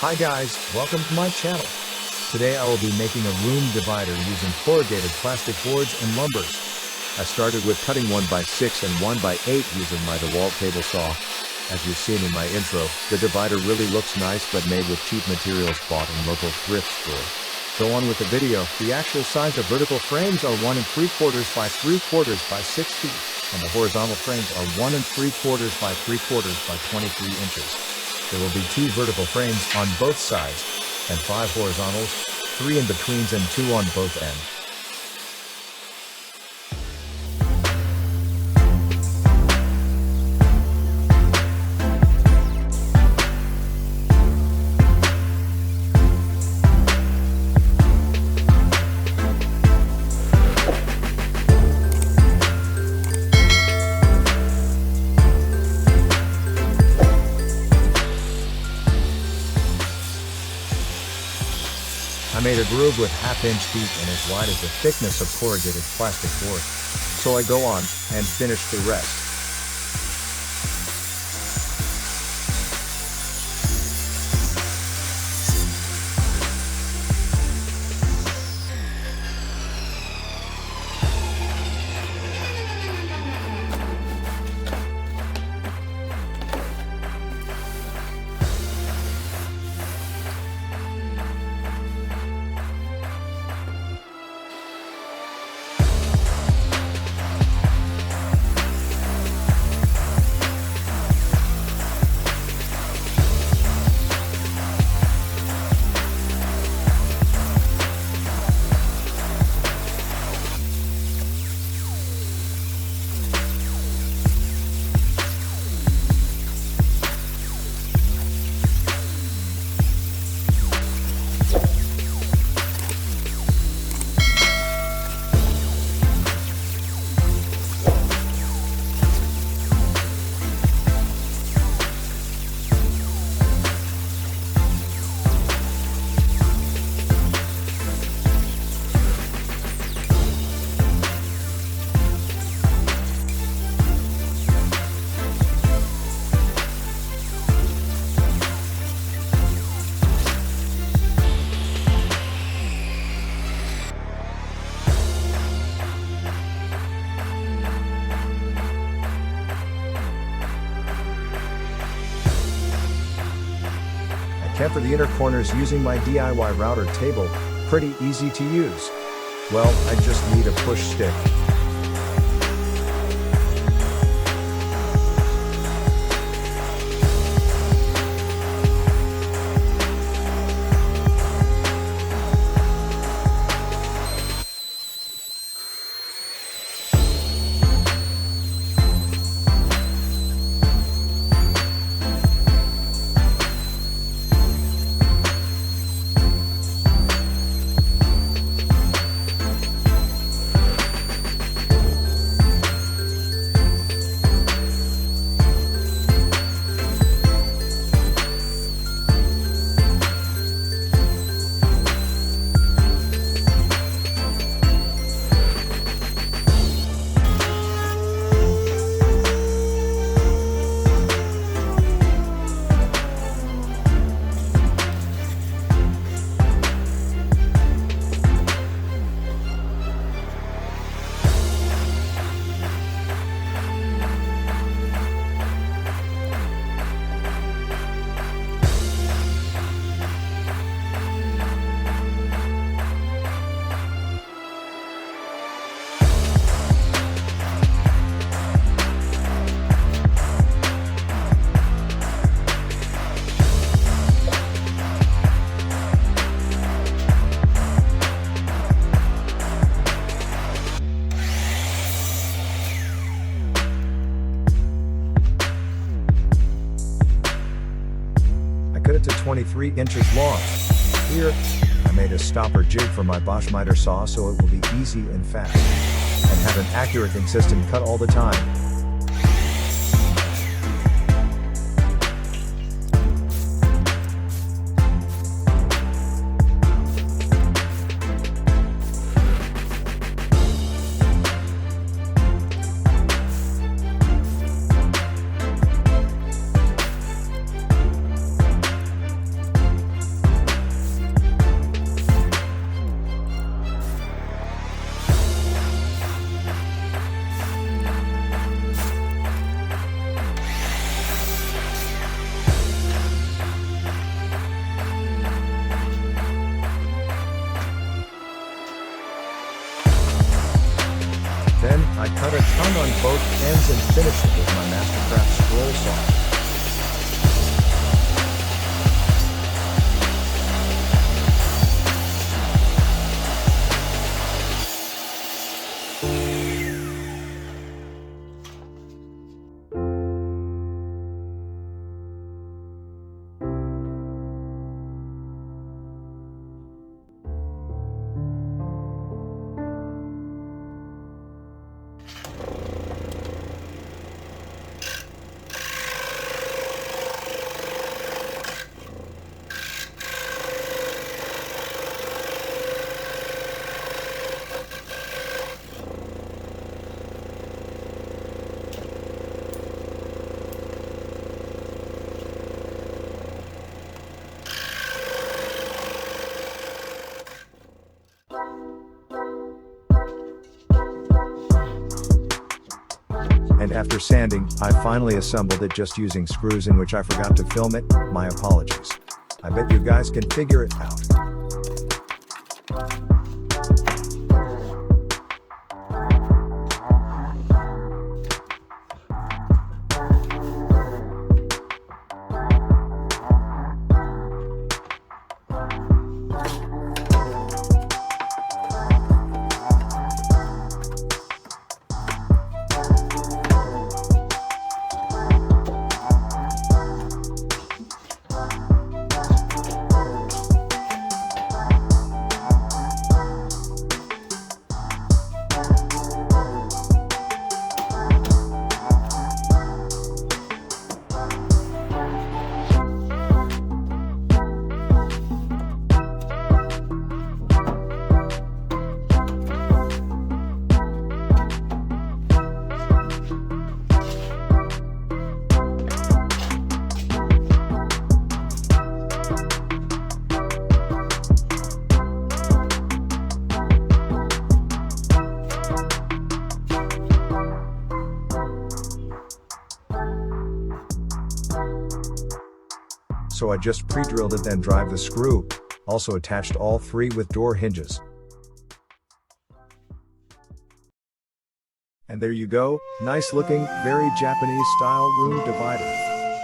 Hi guys, welcome to my channel. Today I will be making a room divider using corrugated plastic boards and lumbers. I started with cutting 1x6 and 1x8 using my DeWalt table saw. As you've seen in my intro, the divider really looks nice but made with cheap materials bought in local thrift store. Go on with the video. The actual size of vertical frames are 1 3/4 by 3/4 by 6 feet, and the horizontal frames are 1 3/4 by 3/4 by 23 inches. There will be 2 vertical frames on both sides, and 5 horizontals, 3 in-betweens and 2 on both ends. I made a groove with 1/2 inch deep and as wide as the thickness of corrugated plastic board. So I go on and finish the rest. Temper the inner corners using my DIY router table, pretty easy to use. Well, I just need a push stick. Cut it to 23 inches long. Here, I made a stopper jig for my Bosch miter saw so it will be easy and fast, and have an accurate, consistent cut all the time. cut a tongue on both ends and finish it with my Mastercraft scroll saw. And after sanding, I finally assembled it just using screws, in which I forgot to film it. My apologies. I bet you guys can figure it out. So I just pre-drilled it, then drive the screw. Also attached all three with door hinges. And there you go, nice looking, very Japanese style room divider.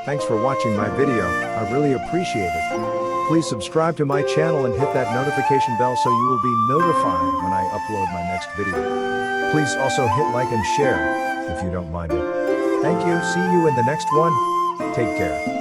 Thanks for watching my video, I really appreciate it. Please subscribe to my channel and hit that notification bell so you will be notified when I upload my next video. Please also hit like and share, if you don't mind it. Thank you, see you in the next one. Take care.